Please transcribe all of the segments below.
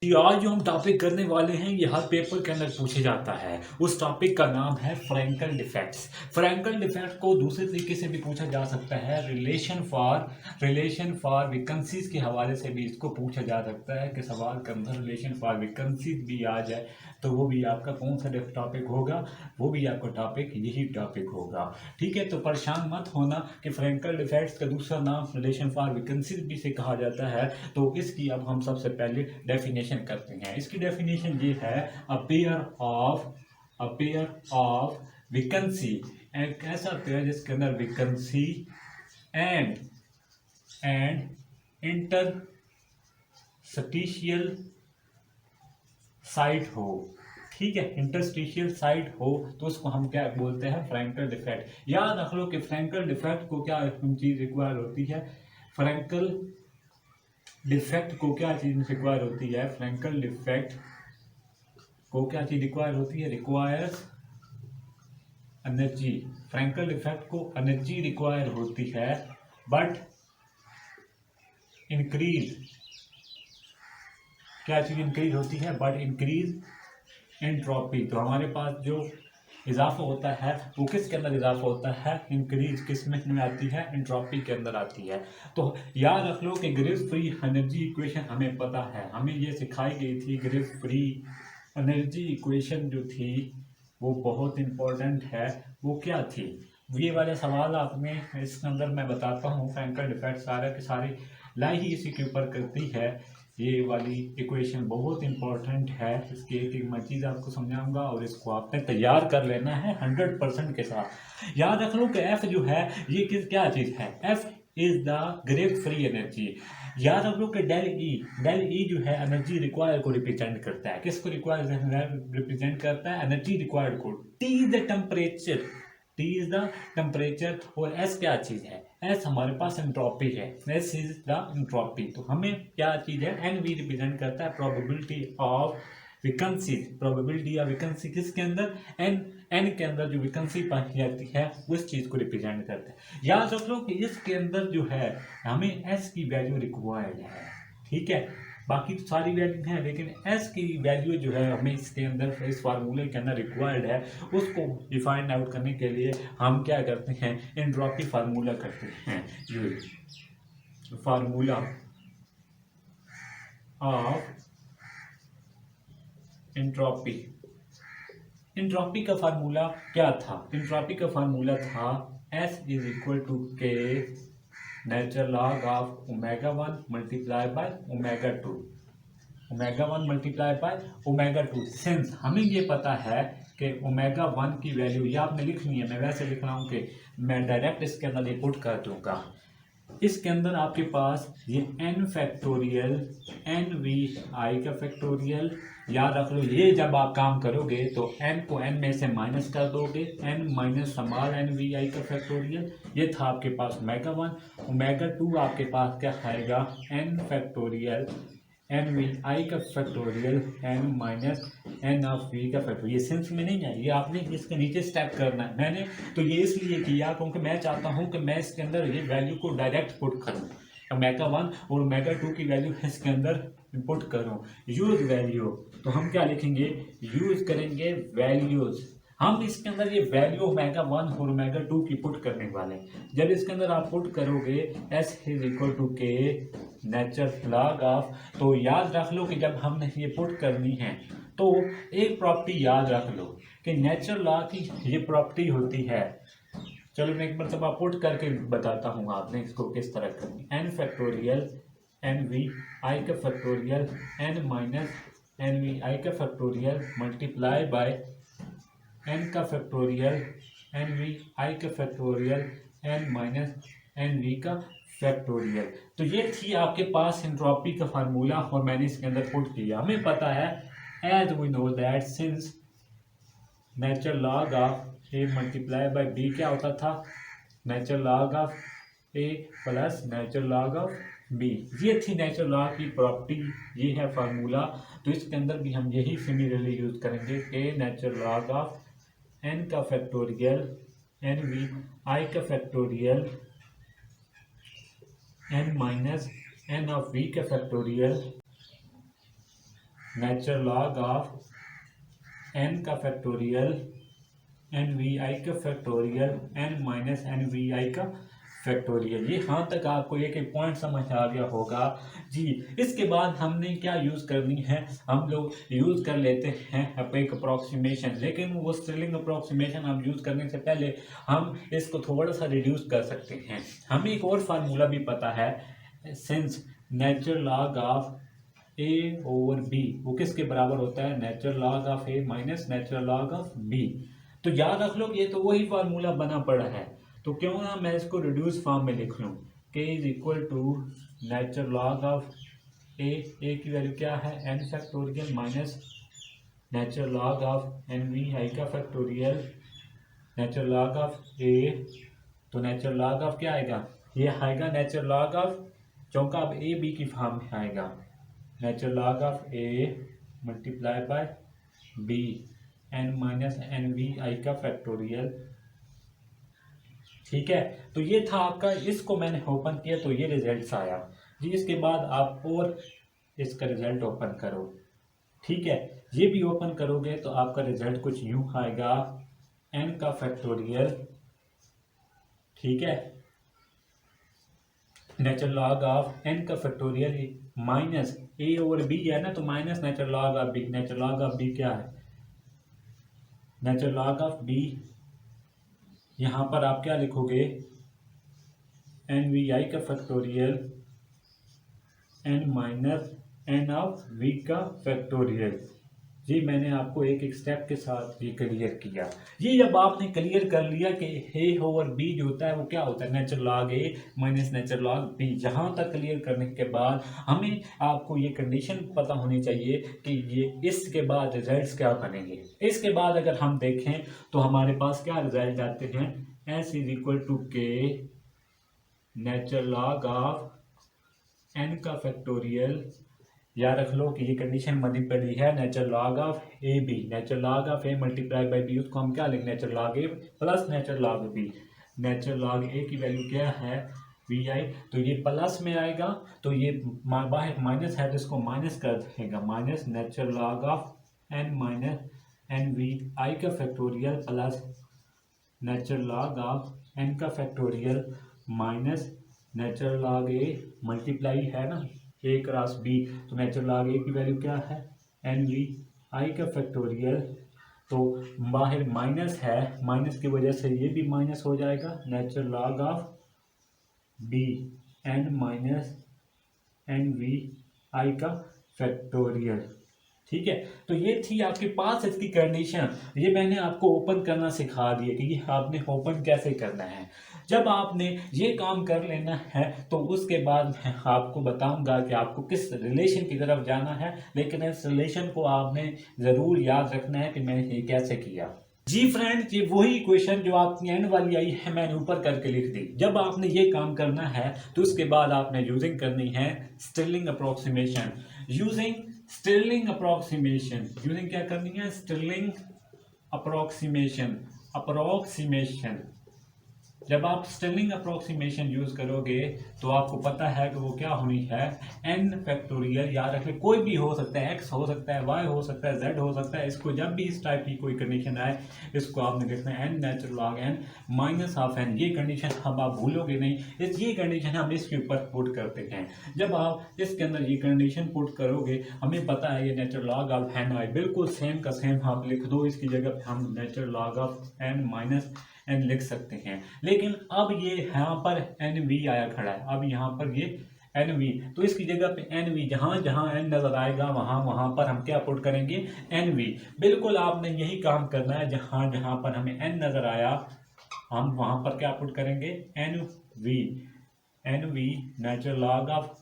जी, आज जो हम टॉपिक करने वाले हैं ये हर पेपर के अंदर पूछे जाता है। उस टॉपिक का नाम है फ्रैंकल डिफेक्ट्स। फ्रैंकल डिफेक्ट को दूसरे तरीके से भी पूछा जा सकता है, रिलेशन फॉर वैकेंसीज के हवाले से भी इसको पूछा जा सकता है कि सवाल के अंदर रिलेशन फॉर वैकेंसीज भी आ जाए तो वो भी आपका कौन सा टॉपिक होगा, वो भी आपका टॉपिक यही टॉपिक होगा। ठीक है, तो परेशान मत होना कि फ्रैंकल डिफेक्ट्स का दूसरा नाम रिलेशन फॉर वैकेंसीज भी से कहा जाता है। तो इसकी अब हम सबसे पहले डेफिनेशन करते हैं। इसकी डेफिनेशन ये है, अ पेयर ऑफ वैकेंसी, एक ऐसा पेयर जिसके अंदर वैकेंसी एंड इंटरस्टिशियल साइट हो। ठीक है, इंटरस्टिशियल साइट हो तो उसको हम क्या बोलते हैं, फ्रैंकल डिफेक्ट। याद रख लो कि फ्रैंकल डिफेक्ट को क्या चीज रिक्वायर होती है, फ्रैंकल डिफेक्ट को क्या चीज रिक्वायर होती है, फ्रैंकल डिफेक्ट को क्या चीज रिक्वायर होती है, रिक्वायर्स एनर्जी। फ्रैंकल डिफेक्ट को एनर्जी रिक्वायर होती है, बट इंक्रीज, क्या चीज इंक्रीज होती है, बट इंक्रीज एंट्रोपी। तो हमारे पास जो इजाफा होता है वो किसके अंदर इजाफा होता है, इंक्रीज किस में आती है, एंट्रोपी के अंदर आती है। तो याद रख लो कि ग्रिफ फ्री एनर्जी इक्वेशन हमें पता है, हमें ये सिखाई गई थी। ग्रिफ फ्री एनर्जी इक्वेशन जो थी वो बहुत इंपॉर्टेंट है। वो क्या थी, ये वाले सवाल आपने इसके अंदर मैं बताता हूँ। फ्रैंकल डिफेक्ट सारे के सारे लाई ही इसी के ऊपर करती है। ये वाली इक्वेशन बहुत इंपॉर्टेंट है, इसकी एक एक मैं चीज़ आपको समझाऊंगा और इसको आपने तैयार कर लेना है 100% के साथ। याद रख लो कि एफ जो है ये क्या चीज़ है, F is the grief free energy. याद रख लो कि डेल ई जो है एनर्जी रिक्वायर को रिप्रेजेंट करता है। किसको रिप्रेजेंट करता है, एनर्जी रिक्वायर्ड को। टी इज द टेम्परेचर, और एस क्या चीज है, एस हमारे पास एंट्रोपी है, एस इज द एंट्रोपी। तो हमें क्या चीज है, एन वी रिप्रेजेंट करता है प्रोबेबिलिटी ऑफ वैकेंसी। प्रोबेबिलिटी या वैकेंसी किसके अंदर, एन के अंदर जो वैकेंसी पाई जाती है उस चीज को रिप्रेजेंट करता है। याद रख लो कि इसके अंदर जो है हमें एस की वैल्यू रिक्वायर्ड है। ठीक है, बाकी तो सारी वैल्यू है लेकिन एस की वैल्यू जो है हमें इसके अंदर, इस फार्मूले के अंदर रिक्वायर्ड है। उसको डिफाइंड आउट करने के लिए हम क्या करते हैं, एंट्रोपी फार्मूला करते हैं। Use formula of entropy. Entropy का फार्मूला क्या था, एंट्रोपी का फार्मूला था S is equal to K natural log of ω1 multiply by ω2, ω1 multiply by ω2। Since हमें ये पता है कि ω1 की वैल्यू ये आपने लिखनी है, मैं वैसे लिख रहा हूँ कि मैं डायरेक्ट इसके अंदर ये पुट कर दूंगा। इसके अंदर आपके पास ये n फैक्टोरियल एन वी आई का फैक्टोरियल। याद रख लो ये जब आप काम करोगे तो n को n में से माइनस कर दोगे, n minus small N we आई का फैक्टोरियल। ये था आपके पास ω1। ω2 आपके पास क्या आएगा, n फैक्टोरियल एन वी आई का factorial N minus N of we का फैक्टोरियल। ये सेंस में नहीं है, ये आपने इसके नीचे स्टेप करना है। मैंने तो ये इसलिए किया क्योंकि मैं चाहता हूं कि मैं इसके अंदर ये वैल्यू को डायरेक्ट पुट करूं, ω1 और ω2 की वैल्यू इसके अंदर पुट करूं। यूज वैल्यू, तो हम क्या लिखेंगे, यूज करेंगे वैल्यूज। हम इसके अंदर ये वैल्यू ω1 और ω2 की पुट करने वाले हैं। जब इसके अंदर आप पुट करोगे S is equal to K natural log of, तो याद रख लो कि जब हमने ये पुट करनी है तो एक प्रॉपर्टी याद रख लो कि नेचुरल लॉ की ये प्रॉपर्टी होती है। चलो मैं एक मरतबा पुट करके बताता हूँ आपने इसको किस तरह करनी। एन फैक्टोरियल एन वी आई का factorial N minus N we आई का फैक्टोरियल मल्टीप्लाई बाय एन का फैक्टोरियल एन वी आई का factorial N minus N V का फैक्टोरियल। तो ये थी आपके पास एंट्रोपी का फार्मूला और मैंने इसके अंदर पुट किया। हमें पता है as we know that since natural log of A multiply by b क्या होता था, natural log of a plus natural log of b. ये थी नेचुरल लॉ की प्रॉपर्टी, ये है फार्मूला। तो इसके अंदर भी हम यही सिमिलरली यूज करेंगे, A natural log of N का फैक्टोरियल एन वी आई का factorial N minus N of we का factorial natural log of N का फैक्टोरियल एन वी आई का factorial N minus N we आई का फैक्टोरियल। ये यहाँ तक आपको एक एक पॉइंट समझ आ गया होगा जी। इसके बाद हमने क्या यूज़ करनी है, हम लोग यूज़ कर लेते हैं एक अप्रॉक्सीमेशन, लेकिन वो स्टिलिंग अप्रॉक्सीमेशन हम यूज़ करने से पहले हम इसको थोड़ा सा रिड्यूस कर सकते हैं। हमें एक और फार्मूला भी पता है, since natural log of a over b वो किसके बराबर होता है, natural log of A minus natural log of b. तो याद रख लो ये तो वही फार्मूला बना पड़ा है, तो क्यों ना मैं इसको रिड्यूस फॉर्म में लिख लूँ, K is equal to natural log of A की वैल्यू क्या है N factorial minus natural log of N V आई का factorial natural log of A. तो नेचुरल लॉग ऑफ क्या आएगा, ये आएगा नेचुरल लॉग ऑफ चौका अब ए बी की फॉर्म में आएगा, natural log of A multiply by B N minus N we आई का फैक्टोरियल। ठीक है, तो ये था आपका, इसको मैंने ओपन किया तो ये रिजल्ट्स आया जी। इसके बाद आप और इसका रिजल्ट ओपन करो, ठीक है, ये भी ओपन करोगे तो आपका रिजल्ट कुछ यूं आएगा, एन का फैक्टोरियल, ठीक है, नेचुरल लॉग ऑफ एन का factorial minus a over b है ना, तो minus natural log of b. Natural log of b क्या है, नेचुरल लॉग ऑफ बी, यहाँ पर आप क्या लिखोगे, एन वी आई का factorial N minus N of we का फैक्टोरियल। जी मैंने आपको एक एक स्टेप के साथ ये क्लियर किया। ये जब आपने क्लियर कर लिया कि ए ओवर बी जो होता है वो क्या होता है, नेचुरल लॉग ए माइनस नेचुरल लॉग बी, जहाँ तक क्लियर करने के बाद हमें आपको ये कंडीशन पता होनी चाहिए कि ये इसके बाद रिजल्ट्स क्या बनेंगे। इसके बाद अगर हम देखें तो हमारे पास क्या रिजल्ट आते हैं, S is equal to K natural log of N का फैक्टोरियल, याद रख लो कि ये कंडीशन बनी पड़ी है natural log of A B, natural log of A multiply by B, उसको हम क्या लिखें, natural log A plus natural log B. Natural log A की वैल्यू क्या है वी आई, तो ये प्लस में आएगा, तो ये बाहर माइनस है तो इसको माइनस कर देगा, minus natural log of N minus N we आई का factorial plus natural log of N का factorial minus natural log A multiply है ना ए क्रॉस बी, तो नेचुरल लॉग ए की वैल्यू क्या है एन वी आई का फैक्टोरियल, तो बाहर माइनस है, माइनस की वजह से ये भी माइनस हो जाएगा, natural log of B N minus N we आई का फैक्टोरियल। ठीक है, तो ये थी आपके पास इसकी कंडीशन। ये मैंने आपको ओपन करना सिखा दिया कि ये आपने ओपन कैसे करना है। जब आपने ये काम कर लेना है तो उसके बाद मैं आपको बताऊंगा कि आपको किस रिलेशन की तरफ जाना है, लेकिन इस रिलेशन को आपने ज़रूर याद रखना है कि मैंने ये कैसे किया। जी फ्रेंड, ये वही इक्वेशन जो आपकी एंड वाली आई है मैंने ऊपर करके लिख दी। जब आपने ये काम करना है तो उसके बाद आपने यूजिंग करनी है sterling approximation. Using sterling approximation, using क्या करनी है, स्टिरलिंग अप्रोक्सीमेशन। अप्रोक्सीमेशन जब आप स्टिरलिंग अप्रोक्सीमेशन यूज करोगे तो आपको पता है कि वो क्या होनी है, एन फैक्टोरियल। याद रखें कोई भी हो सकता है, एक्स हो सकता है, वाई हो सकता है, जेड हो सकता है। इसको जब भी इस टाइप की कोई कंडीशन आए इसको आपने देखना है n natural log n minus of n. ये कंडीशन अब आप भूलोगे नहीं, ये कंडीशन हम इसके ऊपर पुट करते हैं। जब आप इसके अंदर ये कंडीशन पुट करोगे, हमें पता है ये नेचुरल लॉग ऑफ एन आई, बिल्कुल सेम का सेम आप लिख दो। इसकी जगह पे हम natural log of N minus n लिख सकते हैं। लेकिन अब ये यहाँ पर एन वी आया खड़ा है, अब यहाँ पर ये एन वी, तो इसकी जगह पे एन वी, जहाँ जहाँ एन नजर आएगा वहाँ वहाँ पर हम क्या पुट करेंगे, एन वी। बिल्कुल आपने यही काम करना है, जहाँ जहाँ पर हमें एन नजर आया हम वहाँ पर क्या पुट करेंगे, n v. N we natural log of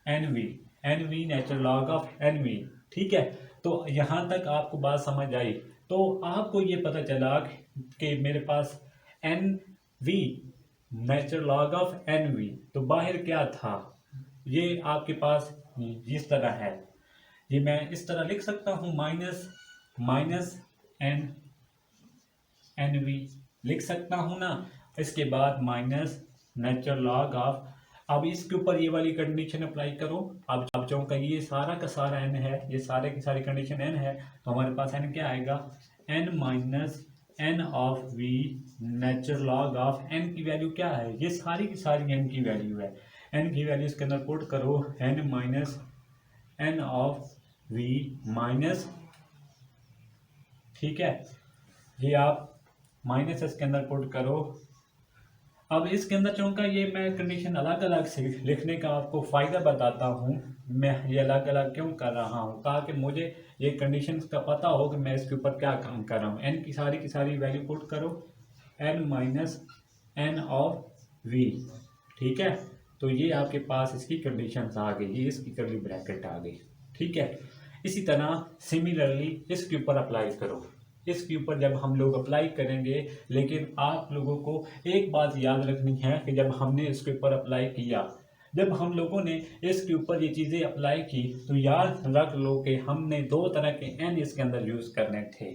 N v, n we natural log of N v. ठीक है, तो यहाँ तक आपको बात समझ आई। तो आपको ये पता चला कि मेरे पास N we natural log of N V, तो बाहर क्या था, ये आपके पास इस तरह है। ये मैं इस तरह लिख सकता हूँ, minus minus n n v लिख सकता हूँ ना। इसके बाद माइनस नेचुरल लॉग ऑफ अब इसके ऊपर ये वाली कंडीशन अप्लाई करो। अब चूंकि ये सारा का सारा n है, ये सारे की सारी कंडीशन n है, तो हमारे पास n क्या आएगा, n minus n of v natural log of n की वैल्यू क्या है, ये सारी की सारी n की वैल्यू है। n की वैल्यू इसके अंदर पुट करो, n minus n of v minus, ठीक है, ये आप माइनस इसके अंदर पुट करो। अब इसके अंदर चूंकि ये मैं कंडीशन अलग अलग से लिखने का आपको फ़ायदा बताता हूँ, मैं ये अलग अलग क्यों कर रहा हूँ, ताकि मुझे ये कंडीशन का पता हो कि मैं इसके ऊपर क्या काम कर रहा हूँ। n की सारी वैल्यू पुट करो, n minus n of v, ठीक है, तो ये आपके पास इसकी कंडीशन आ गई, ये इसकी कर्ली ब्रैकेट आ गई, ठीक है। इसी तरह सिमिलरली इसके ऊपर अप्लाई करो। इसके ऊपर जब हम लोग अप्लाई करेंगे, लेकिन आप लोगों को एक बात याद रखनी है कि जब हमने इसके ऊपर अप्लाई किया, जब हम लोगों ने इसके ऊपर ये चीज़ें अप्लाई की, तो याद रख लो कि हमने दो तरह के n इसके अंदर यूज़ करने थे।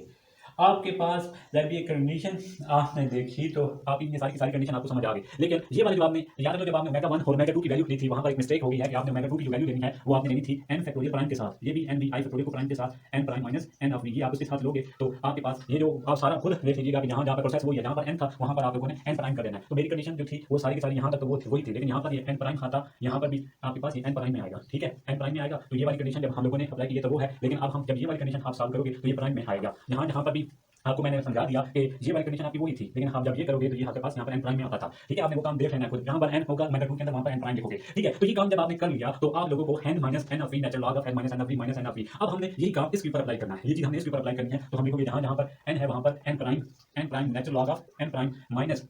आपके पास जब ये कंडीशन आपने देखी तो आप इनकी सारी की सारी कंडीशन आपको समझ आ गई, लेकिन ये वाले जवाब में याद रखो, जब आपने ओमेगा 1 और ओमेगा 2 की वैल्यू ली थी, वहां पर एक मिस्टेक हो गई है कि आपने ओमेगा 2 की जो वैल्यू लेनी है वो आपने लेनी थी n फैक्टोरियल प्राइम के साथ, ये भी n भी i फैक्टोरियल को प्राइम के साथ n prime minus n of v, ये आप उसके साथ लोगे तो आपके पास ये जो आप सारा खुद देख लीजिएगा कि जहां जहां पर प्रोसेस हुई है, जहां पर n था वहां पर आप लोगों ने n प्राइम कर देना है। तो मेरी कंडीशन जो थी वो सारी की सारी यहां तक तो वो वही थी, लेकिन यहां पर ये n प्राइम था, यहां पर भी आपके पास ये n प्राइम में आएगा, ठीक है, n प्राइम में आएगा। तो ये वाली कंडीशन जब हम लोगों ने अप्लाई की है तो वो है, लेकिन अब हम जब ये वाली कंडीशन आप सॉल्व करोगे तो ये प्राइम में आएगा। जहां जहां पर भी आपको मैंने समझा दिया कि ये वाली कंडीशन आपकी वही थी, लेकिन आप जब ये करोगे तो ये आपके पास यहाँ पर n प्राइम में आता था, ठीक है, आपने वो काम देख लेना है खुद, जहां पर n होगा ओमेगा 2 के अंदर वहां पर n प्राइम लिखोगे, ठीक है। तो ये काम जब आपने कर लिया तो आप लोगों को n minus n of v natural log of n minus n of v minus n of v, अब हमने यही काम इसके ऊपर अप्लाई करना है, ये चीज हमने इसके ऊपर अप्लाई करनी है। तो हम लिखोगे जहां जहां पर n है वहां पर n prime natural log of n prime minus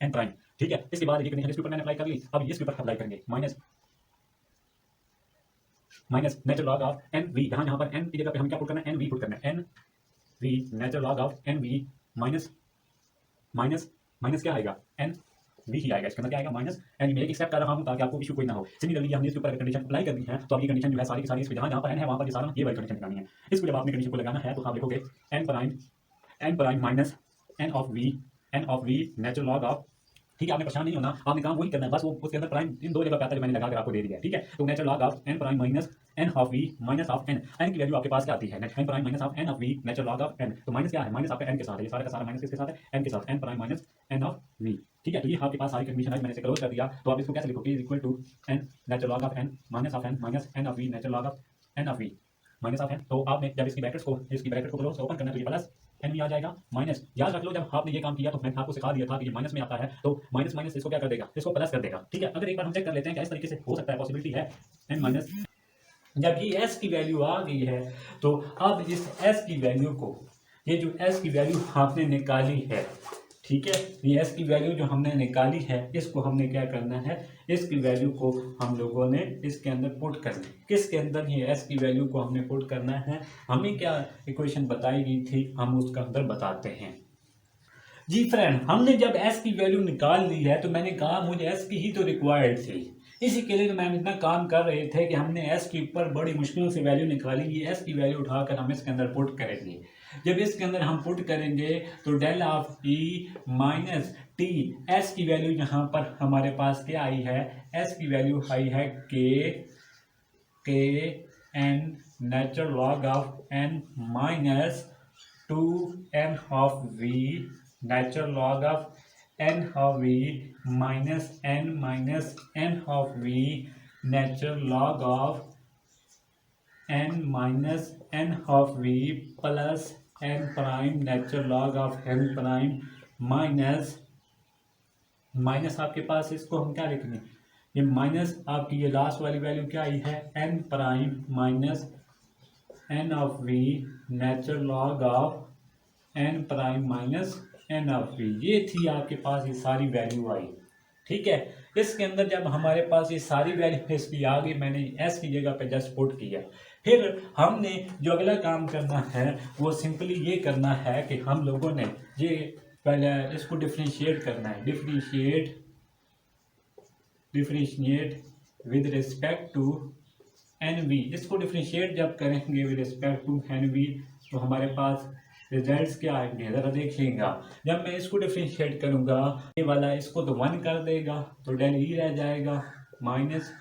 n prime, ठीक है। इसके बाद ये कंडीशन इसके ऊपर मैंने अप्लाई कर ली, अब इसके ऊपर अप्लाई करेंगे minus natural log of n v, जहां पर n की जगह पे हम क्या पुट करना है, n v पुट करना है, n v natural log of n v minus minus minus क्या आएगा, n v ही आएगा, इसके अंदर क्या आएगा माइनस n। मैं एक स्टेप कर रहा हूं ताकि आपको इशू कोई ना हो। सिमिलरली हमने इसके ऊपर कंडीशन अप्लाई करनी है, तो अब ये कंडीशन जो है सारी की सारी इस पे जहां जहां पर n है वहां पर ये सारा ये वाली कंडीशन लगानी है। इसको जब आपने कंडीशन को लगाना है तो आप लिखोगे n prime minus n of v natural log of, ठीक है, आपने परेशान नहीं होना, आपने काम वही करना है, बस वो उसके अंदर प्राइम इन दो जगह पे आता है जो मैंने लगा कर आपको दे दिया है, ठीक है। तो natural log of n prime minus n of v minus of n की वैल्यू आपके पास क्या आती है, n prime minus of n of v natural log of n, तो माइनस क्या है, माइनस आपका n के साथ है, ये सारा का सारा माइनस किसके साथ है, n के साथ, n prime minus n of v, ठीक है। तो ये आपके पास सारी कंडीशन है, मैंने इसे क्लोज कर दिया। तो आप इसको कैसे लिखोगे, is equal to n natural log of n minus of n minus n of v natural log of n of v minus of n। तो आपने जब इसकी ब्रैकेट को क्लोज ओपन करना है तो ये प्लस n भी आ जाएगा माइनस, याद रख लो जब आपने ये काम किया तो मैंने आपको सिखा दिया था कि ये माइनस में आता है, तो माइनस माइनस इसको क्या कर देगा, इसको प्लस कर देगा, ठीक है। अगर एक बार हम चेक कर लेते हैं कि इस तरीके से हो सकता है, पॉसिबिलिटी है n माइनस, जब ये s की वैल्यू आ गई है तो अब इस s की वैल्यू को, ये जो s की वैल्यू आपने निकाली है, ठीक है, ये s की वैल्यू जो हमने निकाली है इसको हमने क्या करना है, इसकी वैल्यू को हम लोगों ने इसके अंदर पुट करना है। किसके अंदर, ये s की वैल्यू को हमने पुट करना है, हमें क्या इक्वेशन बताई गई थी हम उसका अंदर बताते हैं। जी फ्रेंड, हमने जब s की वैल्यू निकाल ली है तो मैंने कहा मुझे s की ही तो रिक्वायर्ड थी, इसी के लिए तो मैम इतना काम कर रहे थे कि हमने s के ऊपर बड़ी मुश्किलों से वैल्यू निकाली। ये s की वैल्यू उठाकर हम इसके अंदर पुट करेंगे। जब इसके अंदर हम पुट करेंगे तो del of e minus t, s की वैल्यू यहाँ पर हमारे पास क्या आई है, s की वैल्यू आई है के n natural log of n minus 2n of v natural log of n of v minus n of v natural log of n minus n of v plus n prime natural log of n prime minus minus आपके पास इसको हम क्या लिखेंगे, ये minus आपकी ये last वाली value क्या आई है, n prime minus n of v natural log of n prime minus n of v, ये थी आपके पास ये सारी वैल्यू आई, ठीक है। इसके अंदर जब हमारे पास ये सारी वैल्यू इसकी आ गई, मैंने s की जगह पे जस्ट पुट किया। फिर हमने जो अगला काम करना है वो सिंपली ये करना है कि हम लोगों ने ये पहले इसको डिफरेंशिएट करना है, differentiate with respect to n v. इसको डिफरेंशिएट जब करेंगे with respect to n we तो हमारे पास रिजल्ट्स क्या आएंगे, ज़रा देखिएगा। जब मैं इसको डिफरेंशिएट करूंगा ये वाला इसको तो 1 कर देगा तो डेल ई रह जाएगा, माइनस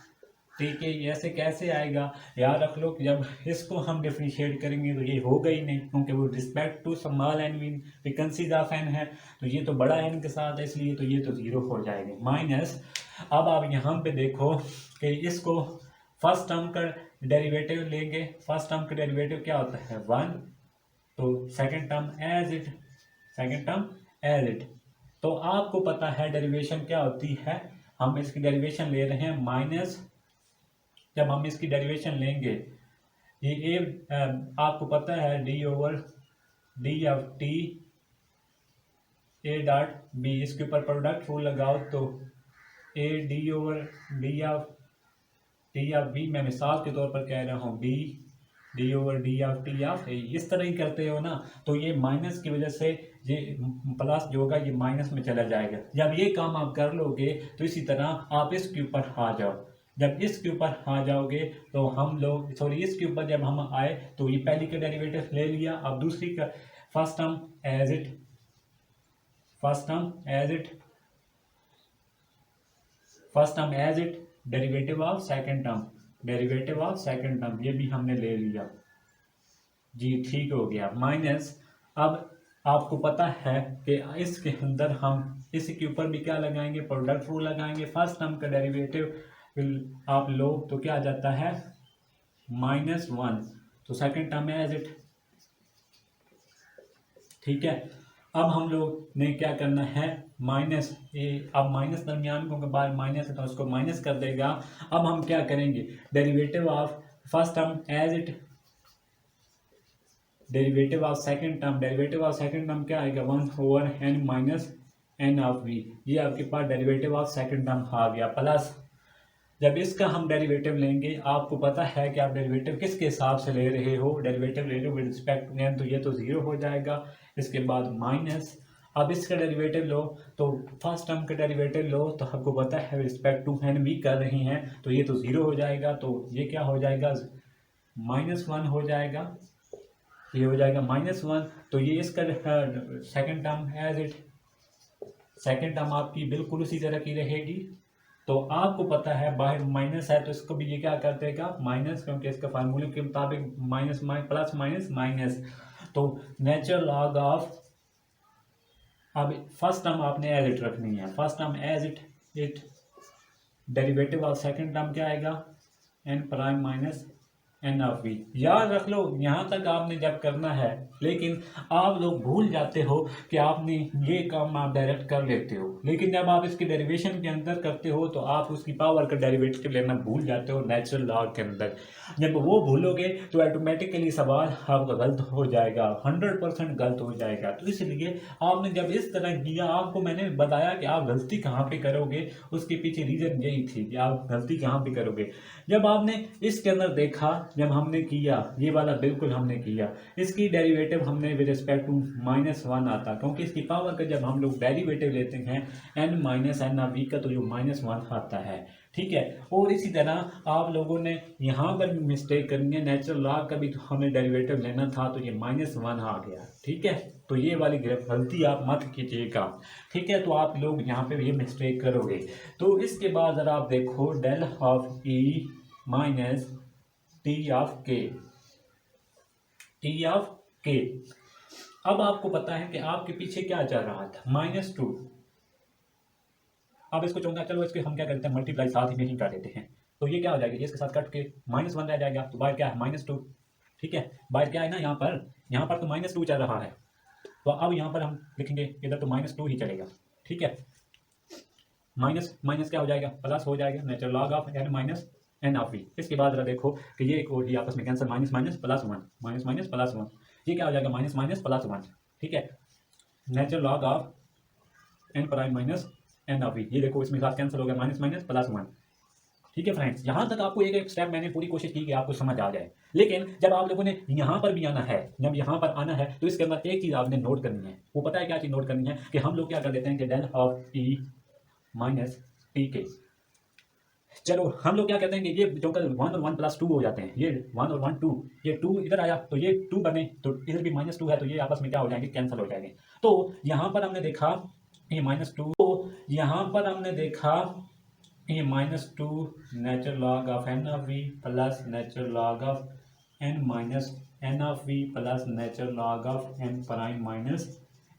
टी के। ऐसे कैसे आएगा? याद रख लो कि जब इसको हम डिफ्रेंशिएट करेंगे तो ये होगा ही नहीं, क्योंकि वो respect to small n frequencies of n है, तो ये तो बड़ा एन के साथ है, इसलिए तो ये तो ज़ीरो हो जाएगा माइनस। अब आप यहाँ पे देखो कि इसको फर्स्ट टर्म का डेरिवेटिव लेंगे। फर्स्ट टर्म का डेरिवेटिव क्या होता है? 1। तो second term as it, second term as it. तो आपको पता है डेरिवेशन क्या होती है, हम इसकी डेरिवेशन ले रहे हैं माइनस। जब हम इसकी डेरिवेशन लेंगे, ये आपको पता है D over D of T A dot B, इसके ऊपर प्रोडक्ट रूल लगाओ तो A D over D of T of B, मैं मिसाल के तौर पर कह रहा हूँ, B D over D of T of A, इस तरह ही करते हो ना। तो ये माइनस की वजह से ये प्लस जो होगा ये माइनस में चला जाएगा। जब ये काम आप कर लोगे तो इसी तरह आप इसके ऊपर आ जाओ। जब इसके ऊपर आ जाओगे तो हम लोग सॉरी इसके ऊपर जब हम आए तो ये पहली का डेरिवेटिव ले लिया। अब दूसरी का first term as it, first term as it, first term as it, derivative of second term, derivative of second term, ये भी हमने ले लिया जी, ठीक हो गया माइनस। अब आपको पता है कि इसके अंदर हम इसके ऊपर भी क्या लगाएंगे? प्रोडक्ट रूल लगाएंगे। फर्स्ट टर्म का डेरिवेटिव आप लो तो क्या आ जाता है? -1। तो सेकंड टर्म है एज इट, ठीक है। अब हम लोग ने क्या करना है? माइनस ए, अब माइनस दरमियान को बाद माइनस है तो उसको माइनस कर देगा। अब हम क्या करेंगे? Derivative of first term as it, derivative of second term, derivative of second term क्या आएगा? 1 over n minus N of v, ये आपके पास डेरिवेटिव ऑफ सेकंड टर्म आ गया। प्लस जब इसका हम डेरिवेटिव लेंगे, आपको पता है कि आप डेरिवेटिव किसके हिसाब से ले रहे हो? डेरिवेटिव ले रहे हो विद रिस्पेक्ट टू एन, तो ये तो ज़ीरो हो जाएगा। इसके बाद माइनस, अब इसका डेरिवेटिव लो तो फर्स्ट टर्म का डेरिवेटिव लो तो आपको पता है रिस्पेक्ट टू एन भी कर रही हैं, तो ये तो ज़ीरो हो जाएगा। तो ये क्या हो जाएगा? -1 हो जाएगा, ये हो जाएगा -1। तो ये इसका second term as it, second term आपकी बिल्कुल उसी तरह की रहेगी। तो आपको पता है बाहर माइनस है तो इसको भी ये क्या कर देगा? माइनस, क्योंकि इसका फार्मूले के मुताबिक माइनस प्लस माइनस माइनस। तो नेचुरल लॉग ऑफ, अब फर्स्ट टर्म आपने एज इट रखनी है, first term as it, it derivative of second term क्या आएगा? N prime minus N of v. याद रख लो यहाँ तक आपने जब करना है, लेकिन आप लोग भूल जाते हो कि आपने ये काम आप डायरेक्ट कर लेते हो, लेकिन जब आप इसकी डेरिवेशन के अंदर करते हो तो आप उसकी पावर का डेरिवेटिव लेना भूल जाते हो नेचुरल लॉग के अंदर। जब वो भूलोगे तो ऑटोमेटिकली सवाल आपका गलत हो जाएगा, 100% गलत हो जाएगा। तो इसलिए आपने जब इस तरह किया, आपको मैंने बताया कि आप गलती कहाँ पे करोगे, उसके पीछे रीज़न यही थी कि आप गलती कहाँ पे करोगे। जब आपने इसके अंदर देखा, जब हमने किया ये वाला बिल्कुल हमने किया, इसकी डेरिवेटिव हमने विद रिस्पेक्ट टू -1 आता, क्योंकि इसकी पावर का जब हम लोग डेरिवेटिव लेते हैं n minus N of we का तो जो -1 आता है, ठीक है। और इसी तरह आप लोगों ने यहाँ पर भी मिस्टेक करनी है, नेचुरल लॉग का भी तो हमें डेरिवेटिव लेना था तो ये -1 आ गया, ठीक है। तो ये वाली गलती आप मत कीजिएगा, ठीक है। तो आप लोग यहाँ पे ये मिस्टेक करोगे। तो इसके बाद ज़रा आप देखो del of e minus t of k, t of k. अब आपको पता है कि आपके पीछे क्या चल रहा था? -2। अब इसको चुनना, चलो इसके हम क्या करते हैं? मल्टीप्लाई साथ ही में ही कर देते हैं। तो ये क्या हो जाएगा? ये इसके साथ कट के -1 रह जाएगा। तो बाहर क्या है? -2, ठीक है। बाहर क्या है ना, यहाँ पर तो -2 चल रहा है, तो अब यहाँ पर हम लिखेंगे इधर तो -2 ही चलेगा, ठीक है। माइनस माइनस क्या हो जाएगा? प्लस हो जाएगा, natural log of n minus N of v. इसके बाद जरा देखो कि ये एक और ही आपस में cancel, minus minus plus one, minus minus plus one, ये क्या हो जाएगा? माइनस माइनस प्लस वन, ठीक है। Natural log of n prime minus N of v, ये देखो इसमें साथ कैंसिल हो गया, माइनस माइनस प्लस वन, ठीक है फ्रेंड्स। यहाँ तक आपको एक एक स्टेप मैंने पूरी कोशिश की कि आपको समझ आ जाए, लेकिन जब आप लोगों ने यहाँ पर भी आना है, जब यहाँ पर आना है तो इसके अंदर एक चीज़ आपने नोट करनी है। वो पता है क्या चीज़ नोट करनी है? कि हम लोग क्या कर देते हैं कि del of e minus t k, चलो हम लोग क्या कहते हैं कि ये जो 1 और 1 प्लस 2 हो जाते हैं, ये 1 और 1 2, ये 2 इधर आया तो ये 2 बने, तो इधर भी -2 है तो ये आपस में क्या हो जाएंगे? कैंसिल हो जाएंगे। तो यहाँ पर हमने देखा ये -2, तो यहाँ पर हमने देखा ये -2 natural log of N of v plus natural log of N minus N of v plus natural log of n prime minus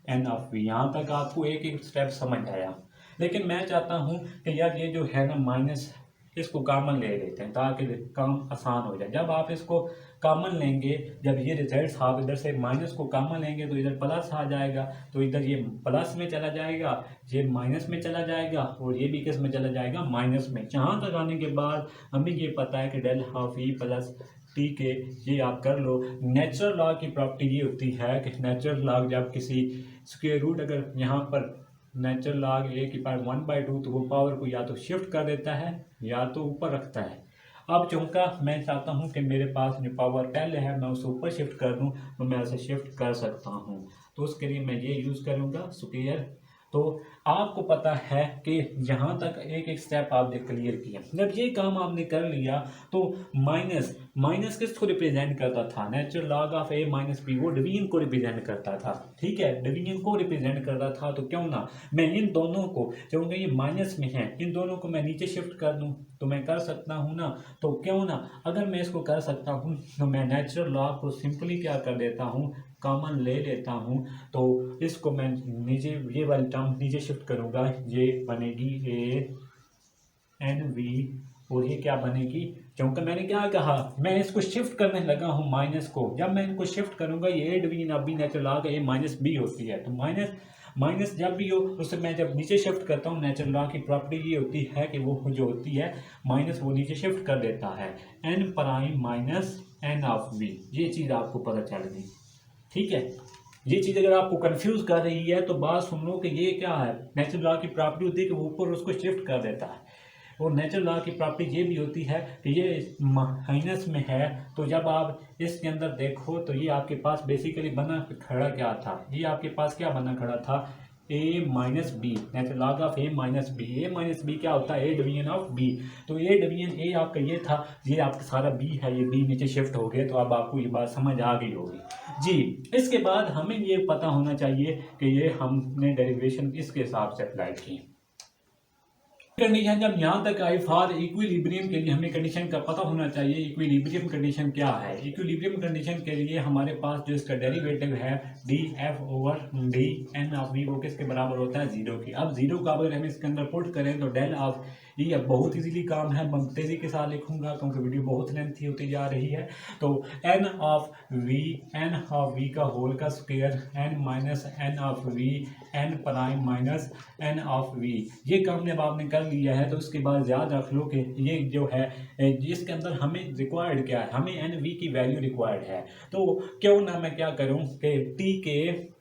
N of v. यहाँ तक आपको एक एक स्टेप समझ आया। लेकिन मैं चाहता हूँ कि यार ये जो है ना माइनस, इसको कॉमन ले लेते हैं ताकि काम आसान हो जाए। जब आप इसको कॉमन लेंगे, जब ये रिजल्ट्स आप इधर से माइनस को कॉमन लेंगे तो इधर प्लस आ जाएगा, तो इधर ये प्लस में चला जाएगा, ये माइनस में चला जाएगा और ये भी किस में चला जाएगा, माइनस में। जहाँ तक आने के बाद हमें ये पता है कि del of E plus t k, ये आप कर लो। नेचुरल लॉ की प्रॉपर्टी ये होती है कि नेचुरल लॉग जब किसी स्क्वायर रूट, अगर यहाँ पर नेचुरल लॉग ए की पावर 1/2, तो वो पावर को या तो शिफ्ट कर देता है या तो ऊपर रखता है। अब चूँकि मैं चाहता हूँ कि मेरे पास जो पावर पहले है मैं उसे ऊपर शिफ्ट कर दूँ, तो मैं ऐसे शिफ्ट कर सकता हूँ। तो उसके लिए मैं ये यूज़ करूँगा स्क्वायर। तो आपको पता है कि यहाँ तक एक एक स्टेप आपने क्लियर किया। जब ये काम आपने कर लिया तो माइनस किसको रिप्रेजेंट करता था, natural log of A minus b, वो डिवीजन को रिप्रेजेंट करता था। ठीक है, डिवीजन को रिप्रेजेंट करता था। तो क्यों ना मैं इन दोनों को, क्योंकि ये माइनस में है, इन दोनों को मैं नीचे शिफ्ट कर दूं, तो मैं कर सकता हूं ना। तो क्यों ना, अगर मैं इसको कर सकता हूं तो मैं नेचुरल लॉग को सिंपली क्या कर देता हूं, कॉमन ले लेता हूं। तो इसको मैं नीचे, ये वाली टर्म नीचे शिफ्ट करूंगा, ये बनेगी ए एन वी, और ये क्या बनेगी, क्योंकि मैंने क्या कहा, मैं इसको शिफ्ट करने लगा हूँ माइनस को। जब मैं इनको शिफ्ट करूंगा ये ए डिवीजन अब भी नेचुरल लॉग ए माइनस बी होती है। तो माइनस जब भी हो उससे मैं जब नीचे शिफ्ट करता हूँ, नेचुरल लॉ की प्रॉपर्टी ये होती है कि वो जो होती है माइनस, वो नीचे शिफ्ट कर देता है, n prime minus N of v. ये चीज़ आपको पता चल गई। ठीक है, ये चीज़ अगर आपको कंफ्यूज कर रही है तो बात सुन लो कि ये क्या है, नेचुरल लॉ की प्रॉपर्टी होती है कि वो ऊपर उसको शिफ्ट कर देता है। और नेचुरल लॉ की प्रॉपर्टी ये भी होती है कि ये माइनस में है, तो जब आप इसके अंदर देखो तो ये आपके पास बेसिकली बना खड़ा क्या था, ये आपके पास क्या बना खड़ा था, A minus B, natural log of A minus B. A minus B क्या होता है, ए डिवीजन ऑफ बी। तो ए डिवीजन ए आपका ये था, ये आपका सारा बी है, ये बी नीचे शिफ्ट हो गया। तो अब आपको ये बात समझ आ गई होगी जी। इसके बाद हमें ये पता होना चाहिए कि ये हमने डेरिवेशन इसके हिसाब से अप्लाई की। कंडीशन जब यहाँ तक आई फॉर इक्विलिब्रियम के लिए हमें कंडीशन का पता होना चाहिए। इक्विलिब्रियम कंडीशन क्या है, इक्विलिब्रियम कंडीशन के लिए हमारे पास जो इसका डेरिवेटिव है d f over d n of v, वो किसके बराबर होता है, जीरो की। अब जीरो का अगर हम इसके अंदर पुट करें तो डेल ऑफ ई, अब बहुत इजीली काम है, मैं तेजी के साथ लिखूंगा क्योंकि वीडियो बहुत लेंथी होती जा रही है। तो एन ऑफ वी का होल का square, n minus N of v, n prime minus N of v. ये काम जब आपने कर लिया है तो उसके बाद याद रख लो कि ये जो है इसके अंदर हमें रिक्वायर्ड क्या है, हमें एन वी की वैल्यू रिक्वायर्ड है। तो क्यों ना मैं क्या करूं कि टी के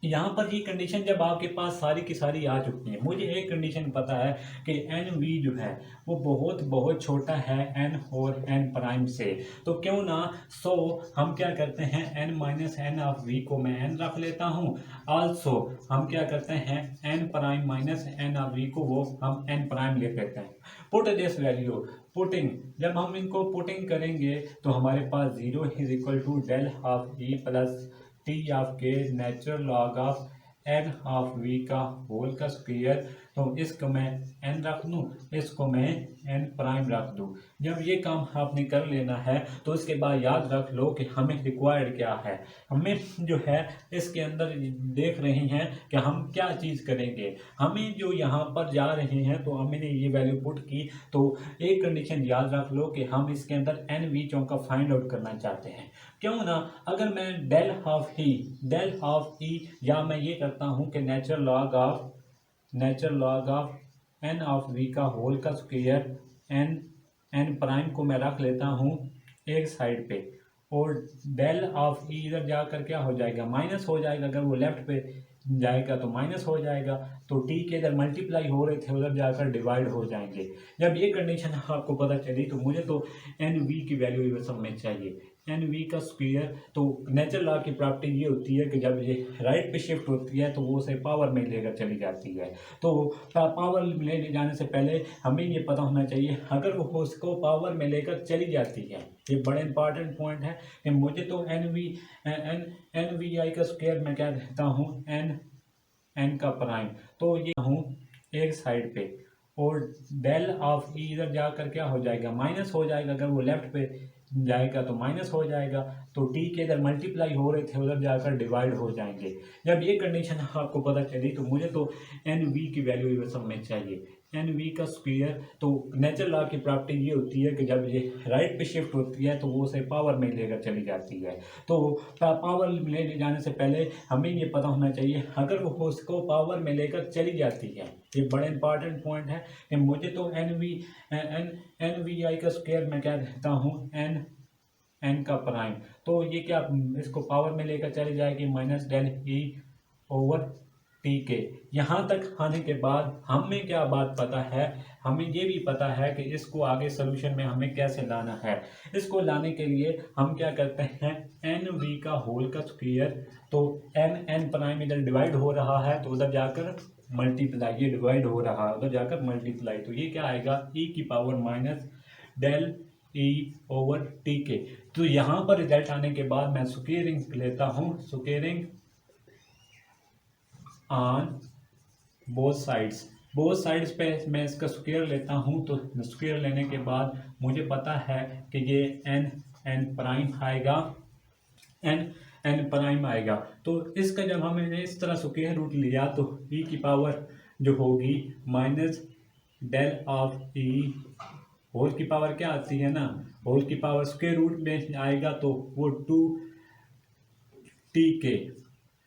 यहाँ पर ये कंडीशन जब आपके पास सारी की सारी आ चुकी है, मुझे एक कंडीशन पता है कि एन वी जो है वो बहुत बहुत छोटा है एन और एन प्राइम से। तो क्यों ना, सो हम क्या करते हैं, n minus N of v को मैं एन रख लेता हूँ। आल्सो हम क्या करते हैं, n prime minus N of v को वो हम एन प्राइम ले लेते हैं। पुट दिस वैल्यू, पुटिंग, जब हम इनको पुटिंग करेंगे तो हमारे पास zero is equal to del of E plus T of K natural log of N of we का होल का स्क्वायर। तो इसको मैं एन रख दूँ, इसको मैं एन प्राइम रख दूँ। जब ये काम आपने कर लेना है तो इसके बाद याद रख लो कि हमें रिक्वायर्ड क्या है। हमें जो है इसके अंदर देख रहे हैं कि हम क्या चीज़ करेंगे, हमें जो यहाँ पर जा रहे हैं तो हमने ये वैल्यू पुट की। तो एक कंडीशन याद रख लो कि हम इसके अंदर एन वी चों का फाइंड आउट करना चाहते हैं। क्यों ना, अगर मैं डेल ऑफ ई या मैं ये करता हूँ कि natural log of N of we का होल का स्क्वायर, एन प्राइम को मैं रख लेता हूँ एक साइड पे, और डेल ऑफ ई इधर जाकर क्या हो जाएगा, माइनस हो जाएगा। अगर वो लेफ्ट पे जाएगा तो माइनस हो जाएगा। तो टी के इधर मल्टीप्लाई हो रहे थे, उधर जाकर डिवाइड हो जाएंगे। जब ये कंडीशन आपको पता चली तो मुझे तो एन वी की वैल्यू ये सब में चाहिए, एन वी का स्क्वायर। तो नेचुरल लॉ की प्रॉपर्टी ये होती है कि जब ये राइट पे शिफ्ट होती है तो वो उसे पावर में लेकर चली जाती है। तो पावर में ले जाने से पहले हमें ये पता होना चाहिए, अगर वो उसको पावर में लेकर चली जाती है, ये बड़ा इंपॉर्टेंट पॉइंट है कि मुझे तो एन वी आई का स्क्वायर मैं क्या कहता हूँ, एन का प्राइम, तो ये हूँ एक साइड पे, और डेल ऑफ ई इधर जाकर क्या हो जाएगा, माइनस हो जाएगा। अगर वो लेफ्ट पे जाएगा तो माइनस हो जाएगा, तो टी के इधर मल्टीप्लाई हो रहे थे उधर जाकर डिवाइड हो जाएंगे। जब ये कंडीशन आपको पता चली तो मुझे तो एन वी की वैल्यू सब में चाहिए, एन वी का स्क्वायर। तो नेचुरल लॉ की प्रॉपर्टी ये होती है कि जब ये राइट पे शिफ्ट होती है तो वो उसे पावर में लेकर चली जाती है। तो पावर ले जाने से पहले हमें ये पता होना चाहिए अगर वो उसको पावर में लेकर चली जाती है, ये बड़ा इंपॉर्टेंट पॉइंट है कि मुझे तो एन वी आई का स्क्वायर मैं क्या कहता हूँ, एन का प्राइम। तो ये क्या इसको पावर में लेकर चली जाएगी, minus del e over t k. यहाँ तक आने के बाद हमें क्या बात पता है, हमें ये भी पता है कि इसको आगे सोल्यूशन में हमें कैसे लाना है। इसको लाने के लिए हम क्या करते हैं, एन वी का होल का स्क्वायर, तो एन प्राइम इधर डिवाइड हो रहा है तो उधर जाकर मल्टीप्लाई, ये डिवाइड हो रहा है उधर जाकर मल्टीप्लाई, तो ये क्या आएगा ई की power minus del e over t k. तो यहाँ पर रिजल्ट आने के बाद मैं स्क्वेयरिंग लेता हूँ, स्क्वेयरिंग ऑन बोथ साइड्स पे मैं इसका स्क्वायर लेता हूँ। तो स्क्वायर लेने के बाद मुझे पता है कि ये एन प्राइम आएगा, एन प्राइम आएगा। तो इसका जब हमने इस तरह स्क्वायर रूट लिया तो ई की पावर जो होगी minus del of e, whole की पावर क्या आती है ना, होल की पावर स्क्वायर रूट में आएगा तो वो 2t के।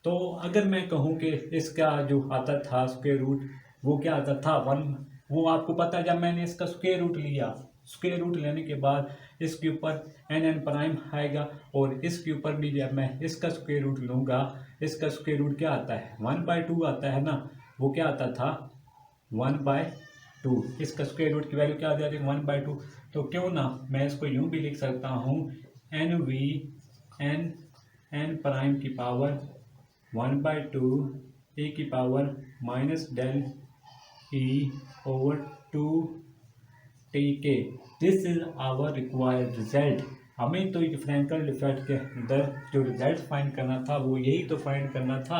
तो अगर मैं कहूँ कि इसका जो आता था स्क्वायर रूट वो क्या आता था 1, वो आपको पता है जब मैंने इसका स्क्वायर रूट लिया, स्क्वायर रूट लेने के बाद इसके ऊपर एन प्राइम आएगा और इसके ऊपर भी जब मैं इसका स्क्वायर रूट लूँगा, इसका स्क्वायर रूट क्या आता है 1/2 आता है ना, वो क्या आता था 1/2। इसका स्क्वायर रूट की वैल्यू क्या आ जाती है 1/2। तो क्यों ना मैं इसको यूँ भी लिख सकता हूँ, एन वी एन प्राइम की पावर 1/2 ए की power minus del e over 2t k. This is our required result. हमें तो डिफरेंशियल इफेक्ट के अंदर जो रिजल्ट फाइंड करना था वो यही तो फाइंड करना था,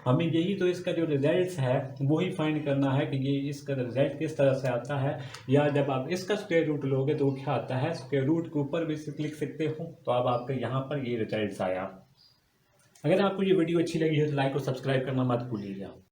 हमें यही तो इसका जो रिजल्ट है वही फाइंड करना है कि ये इसका रिजल्ट किस तरह से आता है। या जब आप इसका स्क्वायर रूट लोगे तो वो क्या आता है, स्क्वायर रूट के ऊपर भी लिख सकते हो। तो अब आपके यहाँ पर ये रिजल्ट आया। अगर आपको ये वीडियो अच्छी लगी है तो लाइक और सब्सक्राइब करना मत भूलिएगा।